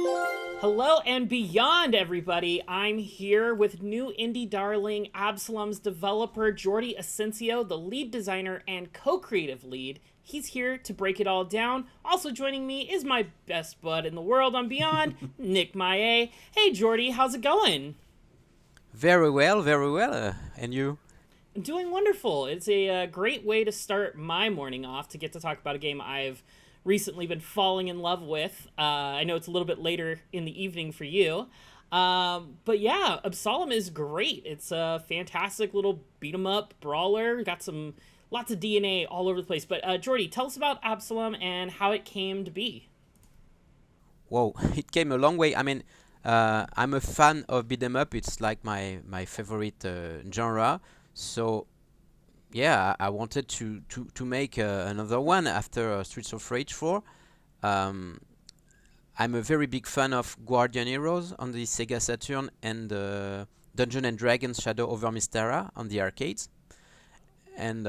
Hello and beyond, everybody. I'm here with new indie darling Absolum's developer, Jordi Asensio, the lead designer and co creative lead. He's here to break it all down. Also joining me is my best bud in the world on Beyond, Nick Maillet. Hey, Jordi, how's it going? Very well, very well. And you? Doing wonderful. It's a great way to start my morning off to get to talk about a game I've recently been falling in love with. I know it's a little bit later in the evening for you. But yeah, Absolum is great. It's a fantastic little beat 'em up brawler. Got some lots of DNA all over the place. But Jordy, tell us about Absolum and how it came to be. Whoa, it came a long way. I'm a fan of beat 'em up. It's like my favorite genre. So yeah, I wanted to make another one after Streets of Rage 4. Um, I'm a very big fan of Guardian Heroes on the Sega Saturn and Dungeon and Dragons Shadow over Mystara on the arcades. And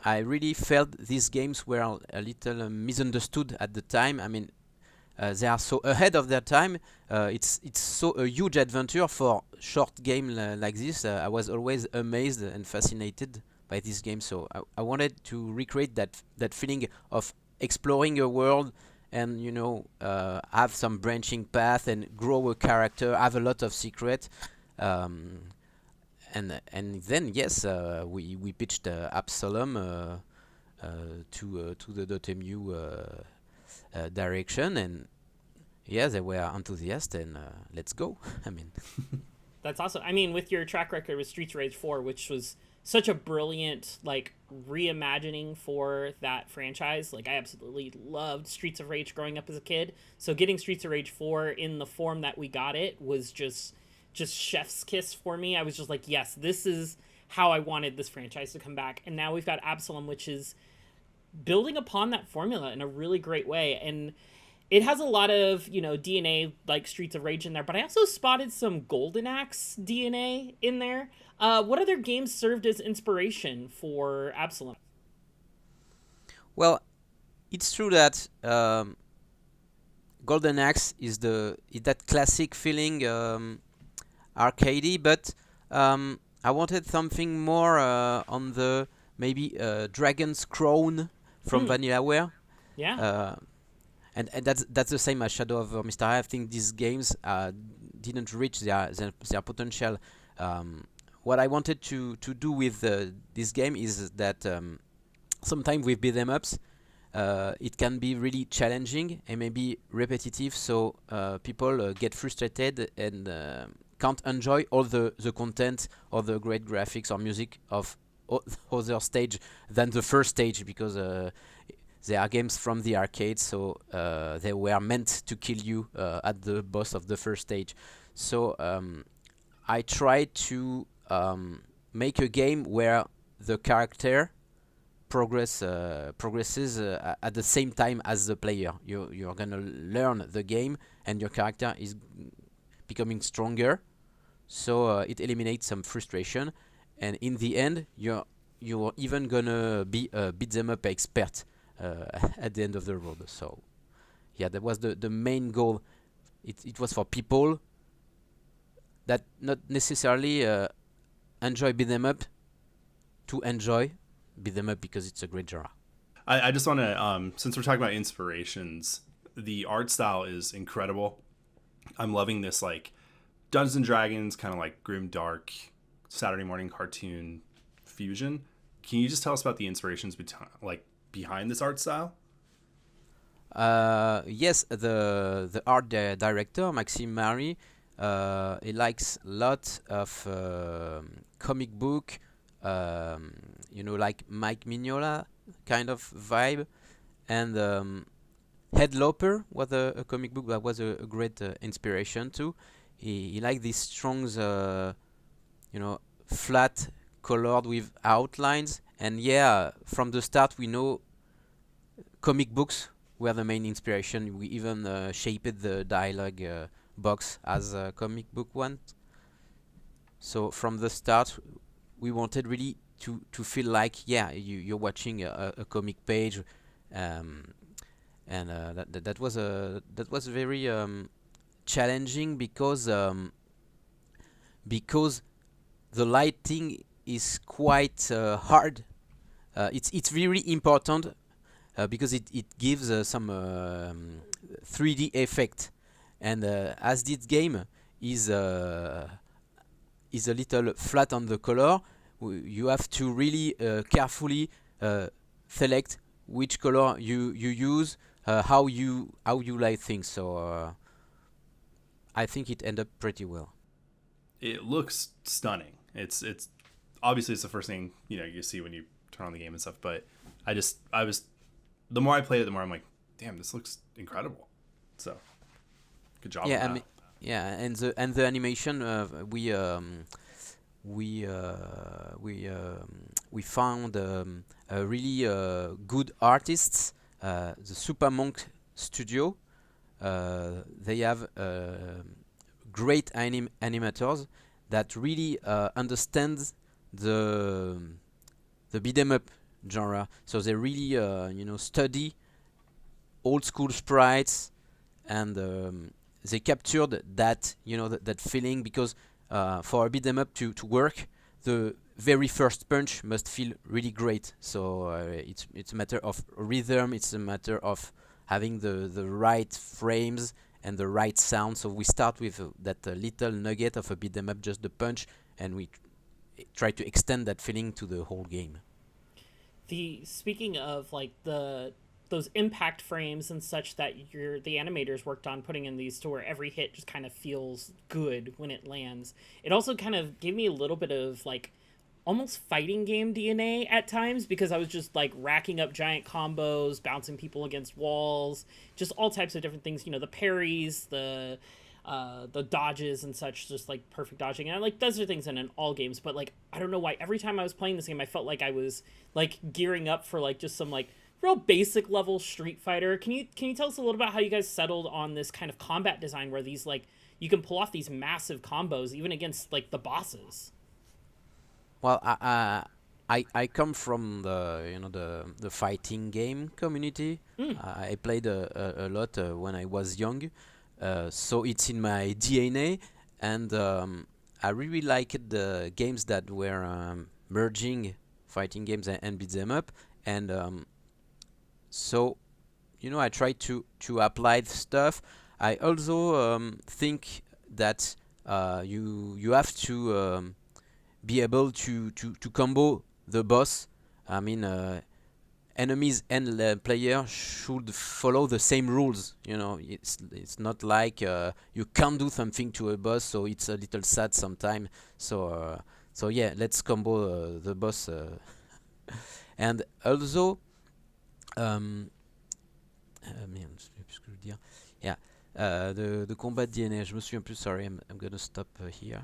I really felt these games were a little misunderstood at the time. They are so ahead of their time. It's so a huge adventure for short game like this. I was always amazed and fascinated by this game. So I wanted to recreate that feeling of exploring a world and have some branching path and grow a character, have a lot of secret. Um, and then yes, we pitched Absolum to the .mu direction, and yeah, they were enthusiastic, and let's go. I mean, That's awesome. I mean, with your track record with Streets of Rage 4, which was such a brilliant like reimagining for that franchise. Like I absolutely loved Streets of Rage growing up as a kid. So getting Streets of Rage 4 in the form that we got it was just chef's kiss for me. I was just like, yes, this is how I wanted this franchise to come back. And now we've got Absalom, which is building upon that formula in a really great way. And it has a lot of, DNA like Streets of Rage in there, but I also spotted some Golden Axe DNA in there. What other games served as inspiration for Absalom? well, it's true that Golden Axe is that classic feeling arcadey, but I wanted something more on the maybe Dragon's Crown from Hmm. Vanillaware. Yeah. Uh, and that's the same as Shadow of Mr. I think these games didn't reach their potential. What I wanted to do with this game is that sometimes with beat 'em ups, it can be really challenging and maybe repetitive, so people get frustrated and can't enjoy all the content or the great graphics or music of other stage than the first stage, because they are games from the arcade, so they were meant to kill you at the boss of the first stage. So I tried to make a game where the character progresses at the same time as the player. You're gonna learn the game, and your character is becoming stronger. So it eliminates some frustration, and in the end, you're even gonna be a beat 'em up expert at the end of the road. So yeah, that was the main goal. It was for people that not necessarily enjoy beat 'em up to enjoy beat 'em up because it's a great genre. I just want to, since we're talking about inspirations, the art style is incredible. I'm loving this like Dungeons and Dragons kind of like grim dark Saturday morning cartoon fusion. Can you just tell us about the inspirations behind this art style? Yes, the art director Maxime Marie, he likes a lot of comic book, like Mike Mignola kind of vibe, and Headloper was a comic book that was a great inspiration too. He liked these strong, flat colored with outlines, and yeah, from the start we know comic books were the main inspiration. We even shaped the dialogue box as a comic book one. So from the start, we wanted really to feel like, yeah, you're watching a comic page, um, and that was very challenging because the lighting is quite hard. It's really important because it gives some 3D effect, and as this game is a little flat on the color, you have to really carefully select which color you use, how you light things. So I think it ended up pretty well. It looks stunning. It's obviously it's the first thing you see when you turn on the game and stuff. But I was the more I played it, the more I'm like, damn, this looks incredible. So good job. Yeah, on that. and the animation we found a really good artists, the Super Monk Studio. They have great animators that really understand the beat 'em up genre. So they really study old school sprites, and they captured that that feeling, because for a beat 'em up to work, the very first punch must feel really great. So it's a matter of rhythm. It's a matter of having the right frames and the right sound. So we start with that little nugget of a beat 'em up, just the punch, and we try to extend that feeling to the whole game. Speaking of like those impact frames and such that the animators worked on putting in these, to where every hit just kind of feels good when it lands. It also kind of gave me a little bit of like almost fighting game DNA at times, because I was just like racking up giant combos, bouncing people against walls, just all types of different things. The parries, the dodges and such, just like perfect dodging. And like those are things in all games, but like I don't know why every time I was playing this game, I felt like I was like gearing up for like just some like real basic level Street Fighter. Can you tell us a little about how you guys settled on this kind of combat design where these like you can pull off these massive combos even against like the bosses? Well, I come from the fighting game community. I played a lot when I was young, so it's in my DNA, and I really liked the games that were merging fighting games and beat them up, and so I try to apply the stuff. I also think that you have to be able to combo the boss. I mean, enemies and player should follow the same rules. It's not like you can't do something to a boss, so it's a little sad sometimes. So yeah, let's combo the boss. And also, merde, je sais plus ce que je veux dire. Yeah, the combat DNA. Je me souviens plus. Sorry, I'm gonna stop here.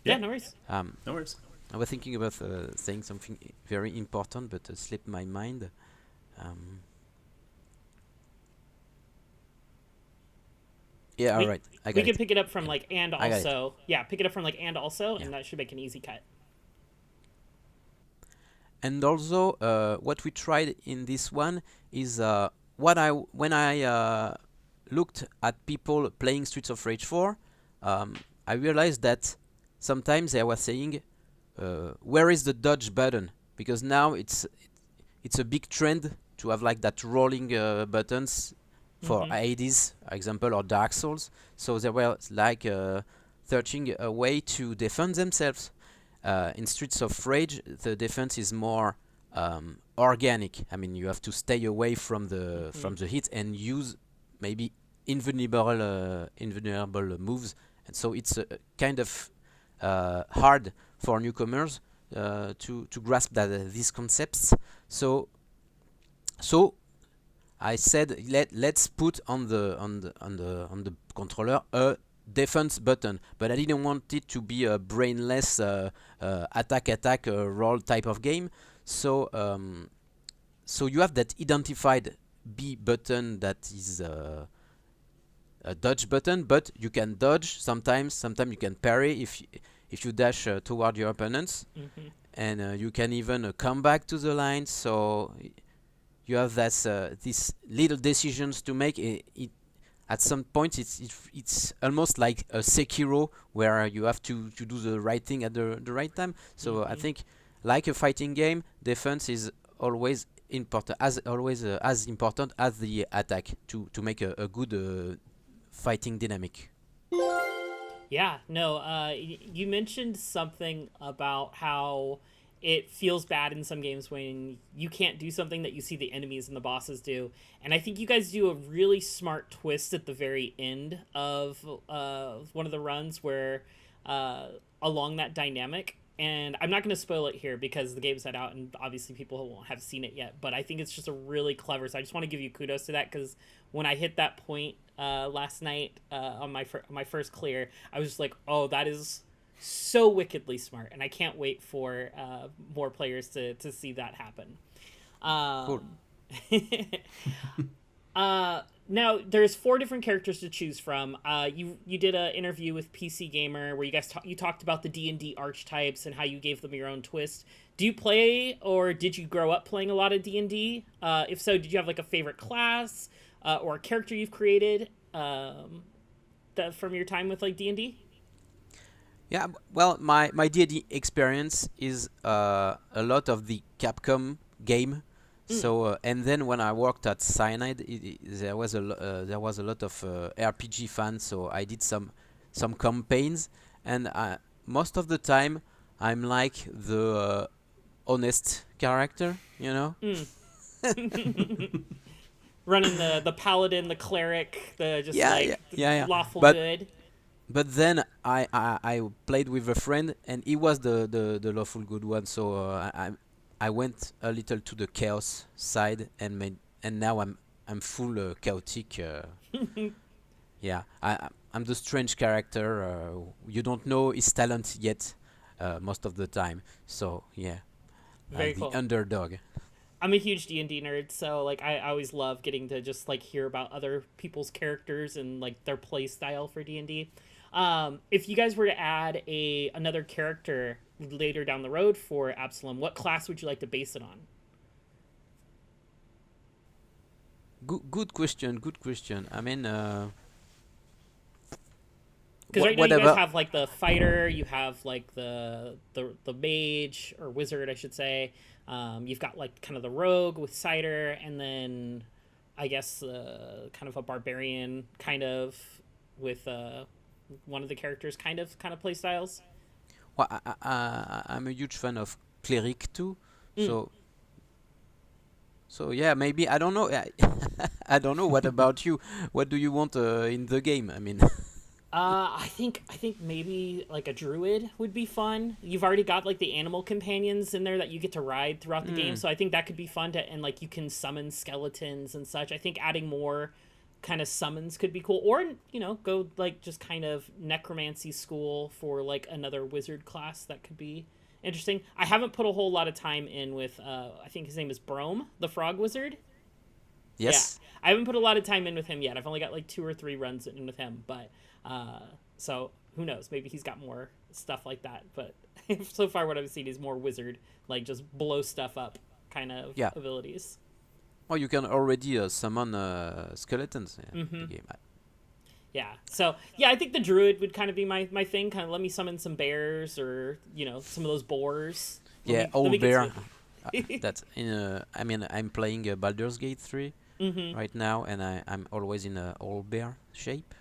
Yeah, no worries. No worries. I was thinking about saying something very important, but slipped my mind. Yeah, all right. We can pick it up from like and I got it. also. Yeah, pick it up from like and also, Yeah. and that should make an easy cut. And also, what we tried in this one is when I looked at people playing Streets of Rage 4, I realized that sometimes they were saying, where is the dodge button? Because now it's a big trend to have like that rolling buttons for Hades, for example, or Dark Souls. So they were like searching a way to defend themselves. In Streets of Rage, the defense is more organic. I mean, you have to stay away from the hit and use maybe invulnerable moves, and so it's kind of hard for newcomers to grasp these concepts. So I said let's put on the controller a defense button, but I didn't want it to be a brainless attack roll type of game. So you have that identified B button that is a dodge button, but you can dodge sometimes you can parry if you dash toward your opponents, and you can even come back to the line. So you have these little decisions to make. at some point it's almost like a Sekiro where you have to do the right thing at the right time. So I think like a fighting game, defense is always important as important as the attack to make a good fighting dynamic. Yeah, no, you mentioned something about how it feels bad in some games when you can't do something that you see the enemies and the bosses do. And I think you guys do a really smart twist at the very end of one of the runs where along that dynamic. And I'm not going to spoil it here because the game's not out and obviously people won't have seen it yet. But I think it's just a really clever. So I just want to give you kudos to that because when I hit that point last night on my first clear, I was just like, oh, that is so wickedly smart. And I can't wait for more players to see that happen. Cool. Now there's 4 different characters to choose from. You did an interview with PC Gamer where you guys you talked about the D&D archetypes and how you gave them your own twist. Do you play or did you grow up playing a lot of D&D? If so, did you have like a favorite class or a character you've created from your time with like D&D? Yeah, well, my D&D experience is a lot of the Capcom game. So and then when I worked at Cyanide, there was a lot of RPG fans. So I did some campaigns, and most of the time I'm like the honest character, you know. Running the paladin, the cleric, the just lawful good. But then I played with a friend, and he was the lawful good one. So I went a little to the chaos side, and now I'm full chaotic. Yeah, I'm the strange character. You don't know his talent yet, most of the time. So yeah, Very the cool. underdog. I'm a huge D&D nerd, so like I always love getting to just like hear about other people's characters and like their play style for D&D. If you guys were to add another character later down the road for Absolum, what class would you like to base it on? Good question. Good question. I mean, because right now you guys have like the fighter, you have like the mage or wizard, I should say. You've got like kind of the rogue with cider, and then I guess kind of a barbarian kind of with one of the characters kind of play styles. Well, I'm a huge fan of cleric too. So yeah, maybe I don't know. I don't know. What about you? What do you want in the game? I mean. I think maybe like a druid would be fun. You've already got like the animal companions in there that you get to ride throughout the game, so I think that could be fun and like you can summon skeletons and such. I think adding more kind of summons could be cool, or go like just kind of necromancy school for like another wizard class. That could be interesting. I haven't put a whole lot of time in with I think his name is Brome, the frog wizard. Yes. Yeah, I haven't put a lot of time in with him yet. I've only got like 2 or 3 runs in with him, but so who knows? Maybe he's got more stuff like that. But so far, what I've seen is more wizard, like just blow stuff up kind of abilities. Oh, you can already summon skeletons in the game. Yeah. So yeah, I think the druid would kind of be my thing. Kind of let me summon some bears or some of those boars. Old bear. That's I mean, I'm playing Baldur's Gate 3 right now, and I'm always in a old bear shape.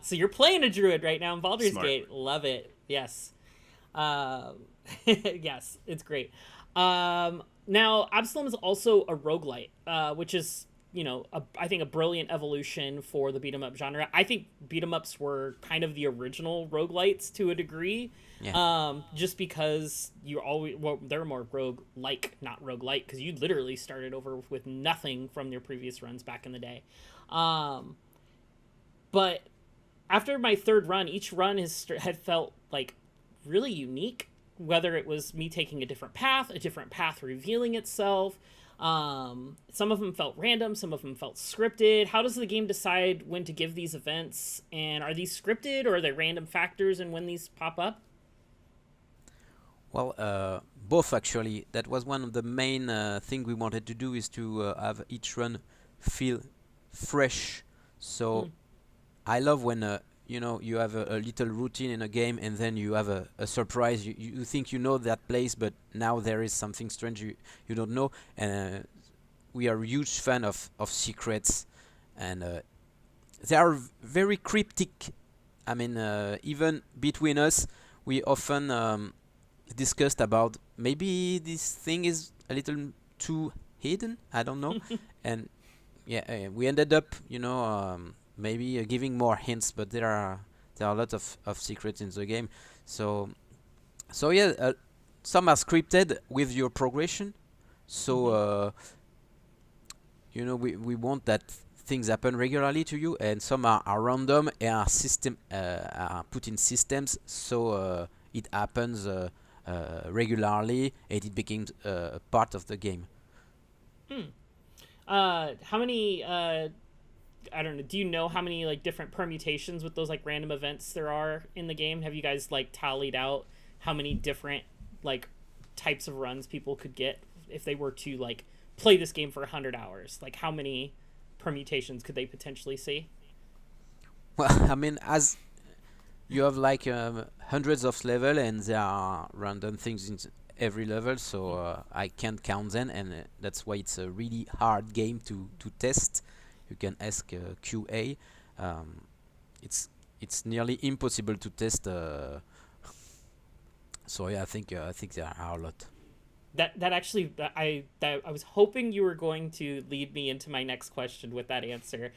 So you're playing a druid right now in Baldur's Smart. Gate. Love it. Yes. Yes, it's great. Now, Absolum is also a roguelite, which is, I think a brilliant evolution for the beat-em-up genre. I think beat-em-ups were kind of the original roguelites to a degree. Yeah. Just because they're more rogue-like, not roguelite, because you literally started over with nothing from your previous runs back in the day. But after my 3rd run, each run had felt like really unique, whether it was me taking a different path revealing itself. Some of them felt random, some of them felt scripted. How does the game decide when to give these events? And are these scripted, or are they random factors and when these pop up? Well, both actually. That was one of the main thing we wanted to do, is to have each run feel fresh. So I love when you have a little routine in a game, and then you have a surprise. You think you know that place, but now there is something strange you don't know. And we are huge fan of secrets, and they are very cryptic. I mean, even between us, we often discussed about maybe this thing is a little too hidden. I don't know, and yeah, we ended up, maybe giving more hints, but there are a lot of secrets in the game. So yeah, some are scripted with your progression. So we want that things happen regularly to you, and some are random and are put in systems, so it happens regularly, and it becomes a part of the game. How many? I don't know. Do you know how many like different permutations with those like random events there are in the game? Have you guys like tallied out how many different like types of runs people could get if they were to like play this game for 100 hours? Like how many permutations could they potentially see? Well, I mean, as you have like hundreds of level, and there are random things in every level, so I can't count them, and that's why it's a really hard game to test. You can ask QA. Um, it's nearly impossible to test. So yeah, I think there are a lot. That actually that I was hoping you were going to lead me into my next question with that answer,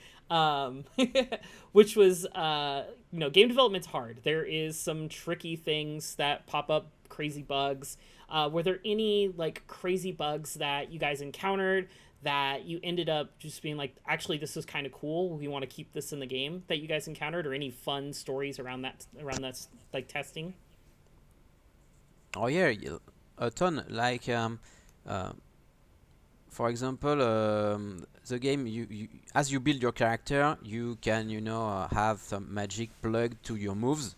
which was game development's hard. There is some tricky things that pop up, crazy bugs. Were there any like crazy bugs that you guys encountered that you ended up just being like, actually this is kind of cool, we want to keep this in the game, that you guys encountered, or any fun stories around that like testing? Oh yeah, a ton. Like for example, the game, you as you build your character, you can have some magic plugged to your moves,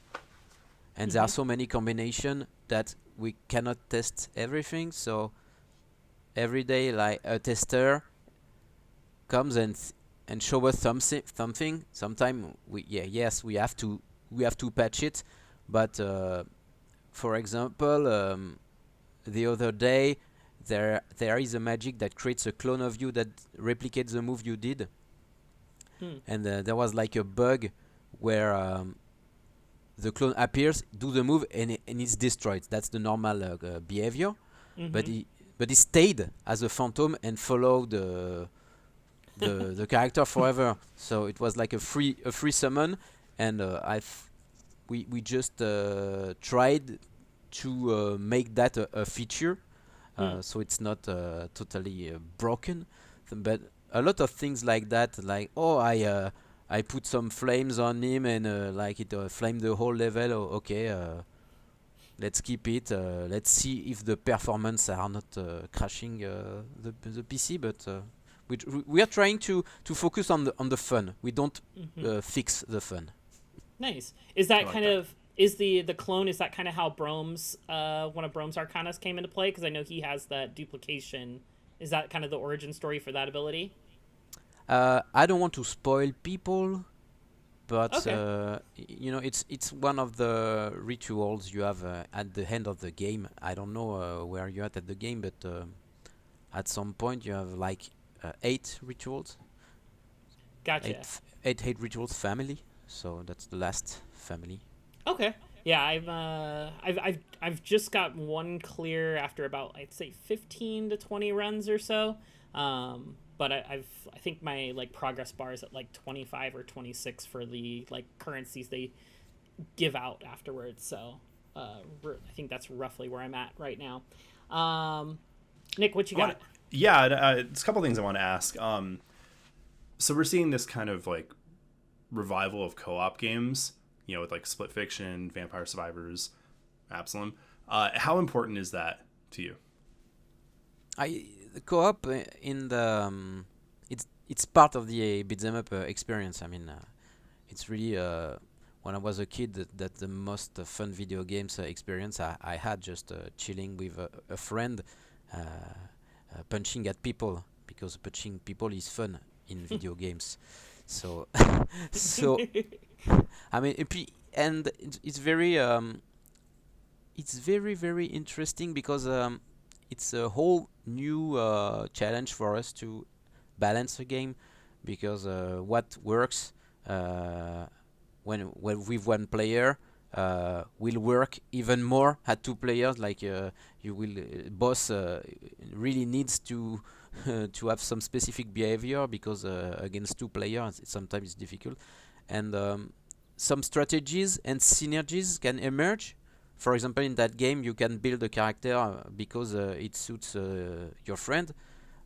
and there are so many combination that we cannot test everything. So every day, like a tester comes and show us something. Sometimes we have to patch it, but for example, the other day there is a magic that creates a clone of you that replicates the move you did, and there was like a bug where the clone appears, do the move, and it's destroyed. That's the normal behavior, but he stayed as a phantom and followed the character forever. So it was like a free summon, and we just tried to make that a feature, so it's not totally broken. But a lot of things like that, like I put some flames on him, and like it flamed the whole level. Okay, let's keep it. Let's see if the performance are not crashing the PC. But we are trying to focus on the fun. We don't fix the fun. Nice. Is that like kind that. of is the clone? Is that kind of how Brome's one of Brome's Arcanas came into play? Because I know he has that duplication. Is that kind of the origin story for that ability? I don't want to spoil people, but Okay. it's one of the rituals you have at the end of the game. I don't know where you're at the game, but at some point you have like 8 rituals, Gotcha. eight rituals family. So that's the last family. Okay. Yeah, I've just got one clear after about, I'd say, 15 to 20 runs or so. But I think my like progress bar is at like 25 or 26 for the like currencies they give out afterwards. So I think that's roughly where I'm at right now. Nick, what you got? Yeah, it's a couple things I want to ask. So we're seeing this kind of like revival of co-op games, with like Split Fiction, Vampire Survivors, Absolum. How important is that to you? The co-op in the it's part of the beat 'em up experience. I mean, it's really when I was a kid that the most fun video games experience I had, just chilling with a friend, punching at people, because punching people is fun in video games. So so I mean, and it's very very interesting because it's a whole new challenge for us to balance a game, because what works uh, when with one player will work even more at two players. Like you will boss really needs to to have some specific behavior, because against two players sometimes it's difficult, and some strategies and synergies can emerge. For example, in that game, you can build a character because it suits your friend,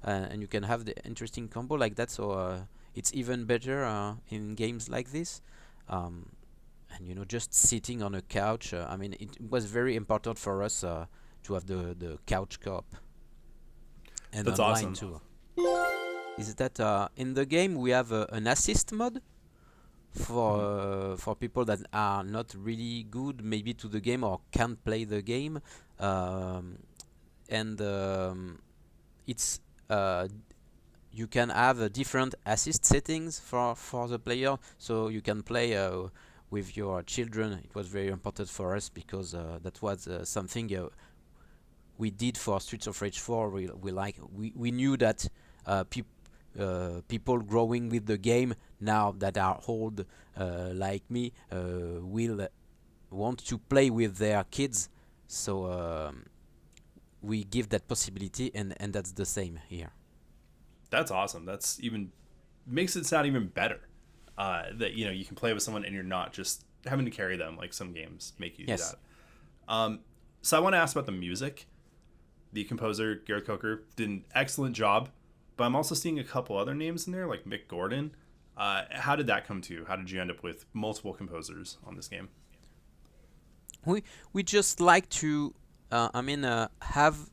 and you can have the interesting combo like that. So it's even better in games like this. Um, and just sitting on a couch. I mean, it was very important for us to have the couch co-op and That's online awesome. too. Is that in the game we have an assist mode Mhm. for people that are not really good maybe to the game or can't play the game, um, and it's you can have different assist settings for the player, so you can play with your children. It was very important for us because that was something we did for Streets of Rage 4. We knew that people growing with the game now that are old like me will want to play with their kids, so we give that possibility, and that's the same here. That's awesome. That's even makes it sound even better. That you can play with someone and you're not just having to carry them like some games make you do Yes. that. So I want to ask about the music. The composer Gareth Coker did an excellent job, but I'm also seeing a couple other names in there like Mick Gordon. How did that come to you? How did you end up with multiple composers on this game? We just like to have,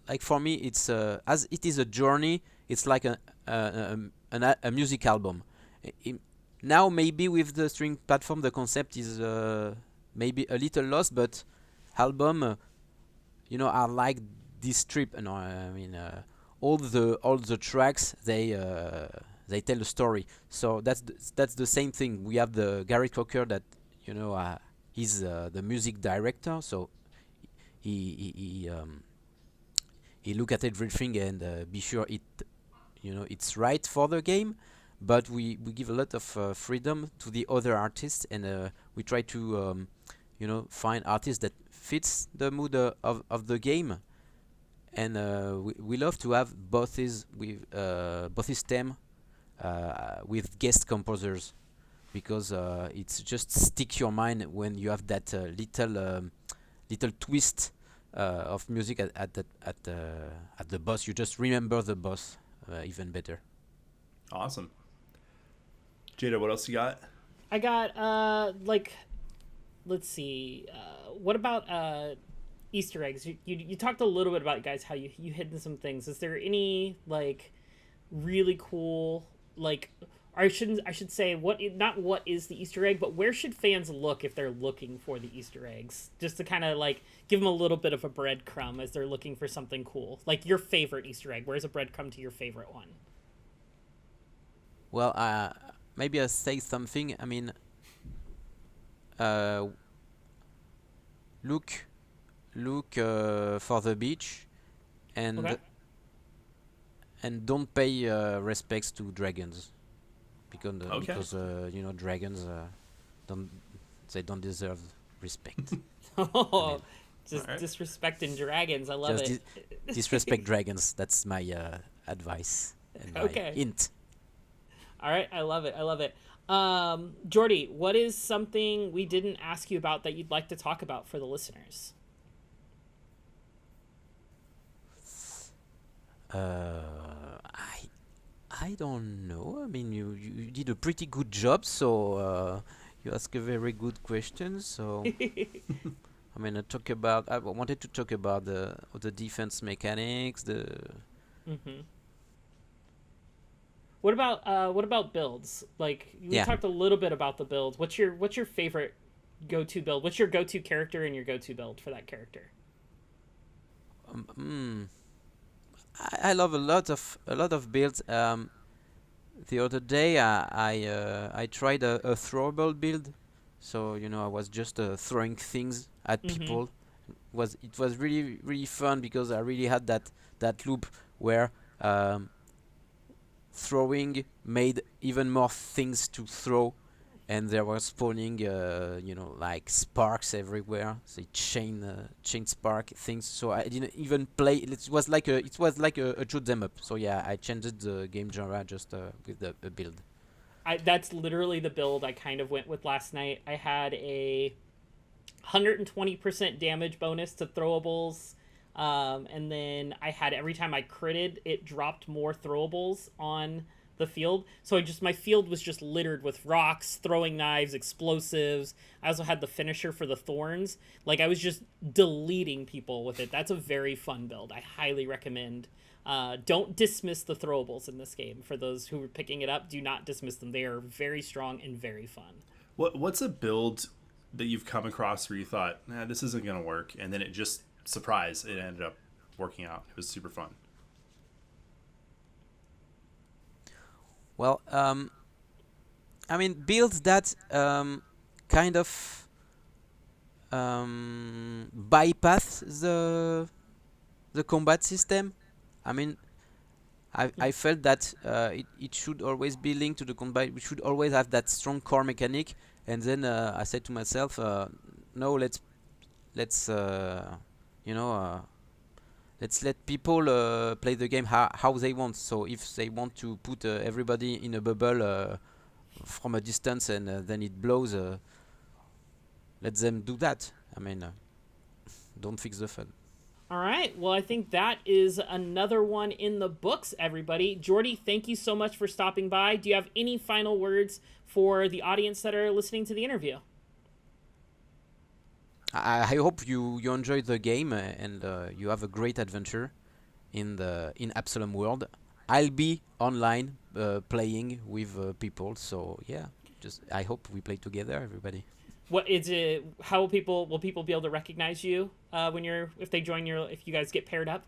like, for me it's as it is a journey. It's like a music album. Now maybe with the streaming platform the concept is maybe a little lost, but album are like this trip. I mean, all the tracks, they tell a story. So that's the same thing. We have the Gary Cocker that he's the music director. So he look at everything and be sure it's right for the game. But we give a lot of freedom to the other artists, and we try to find artists that fits the mood of the game. And we love to have both his theme with guest composers, because it's just stick your mind when you have that little twist of music at the boss. You just remember the boss even better. Awesome. Jada, what else you got? I got like, let's see, what about Easter eggs? You talked a little bit about, guys, how you hidden some things. Is there any like really cool, like, or I should say, not what is the Easter egg, but where should fans look if they're looking for the Easter eggs, just to kind of like give them a little bit of a breadcrumb as they're looking for something cool, like your favorite Easter egg. Where's a breadcrumb to your favorite one? Well, maybe I'll say something. I mean, uh, look for the beach, Okay. and don't pay respects to dragons, Okay. because dragons don't they don't deserve respect. I Oh, mean, All just right. disrespecting dragons. I love just it. disrespect dragons. That's my advice and my Okay. hint. All right. I love it. I love it. Jordi, what is something we didn't ask you about that you'd like to talk about for the listeners? I don't know. I mean, you did a pretty good job, so you ask a very good question. So I mean, I wanted to talk about the defense mechanics. Mm-hmm. What about builds? Like, we Yeah. talked a little bit about the builds. What's your favorite go-to build? What's your go-to character and your go-to build for that character? Um, mm, I love a lot of builds. the other day I tried a throwable build, so I was just throwing things at people. It was really really fun because I really had that loop where throwing made even more things to throw, and there were spawning like sparks everywhere, so chain spark things. So I didn't even play. It was like a shoot them up. So yeah, I changed the game genre just with the build. That's literally the build I kind of went with last night. I had a 120% damage bonus to throwables, and then I had, every time I critted, it dropped more throwables on the field. So my field was just littered with rocks, throwing knives, explosives. I also had the finisher for the thorns. Like, I was just deleting people with it. That's a very fun build. I highly recommend. Don't dismiss the throwables in this game. For those who are picking it up, do not dismiss them. They are very strong and very fun. What's a build that you've come across where you thought, this isn't going to work, and then it just, surprise, it ended up working out? It was super fun. Well, I mean, builds that kind of bypass the combat system. I mean, I felt that it should always be linked to the combat. We should always have that strong core mechanic. And then I said to myself, no, let's let's let people play the game how they want. So if they want to put everybody in a bubble from a distance and then it blows, let them do that. I mean, don't fix the fun. All right. Well, I think that is another one in the books, everybody. Jordi, thank you so much for stopping by. Do you have any final words for the audience that are listening to the interview? I hope you enjoyed the game and you have a great adventure in Absolum world. I'll be online playing with people, so yeah, I hope we play together, everybody. What is it? How will people be able to recognize you if you guys get paired up?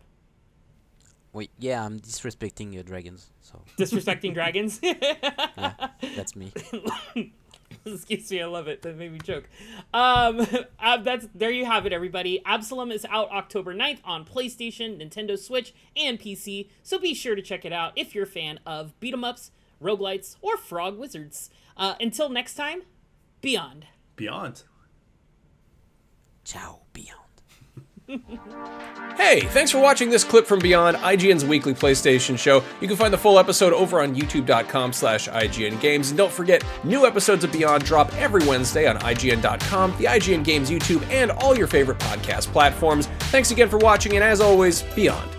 Wait, yeah, I'm disrespecting dragons. So disrespecting dragons? Yeah, that's me. Excuse me, I love it. That made me choke. There you have it, everybody. Absolum is out October 9th on PlayStation, Nintendo Switch, and PC, so be sure to check it out if you're a fan of beat-em-ups, roguelites, or frog wizards. Until next time, Beyond. Beyond. Ciao, Beyond. Hey, thanks for watching this clip from Beyond, IGN's weekly PlayStation show. You can find the full episode over on youtube.com/IGN Games. And don't forget, new episodes of Beyond drop every Wednesday on IGN.com, the IGN Games YouTube, and all your favorite podcast platforms. Thanks again for watching, and as always, Beyond.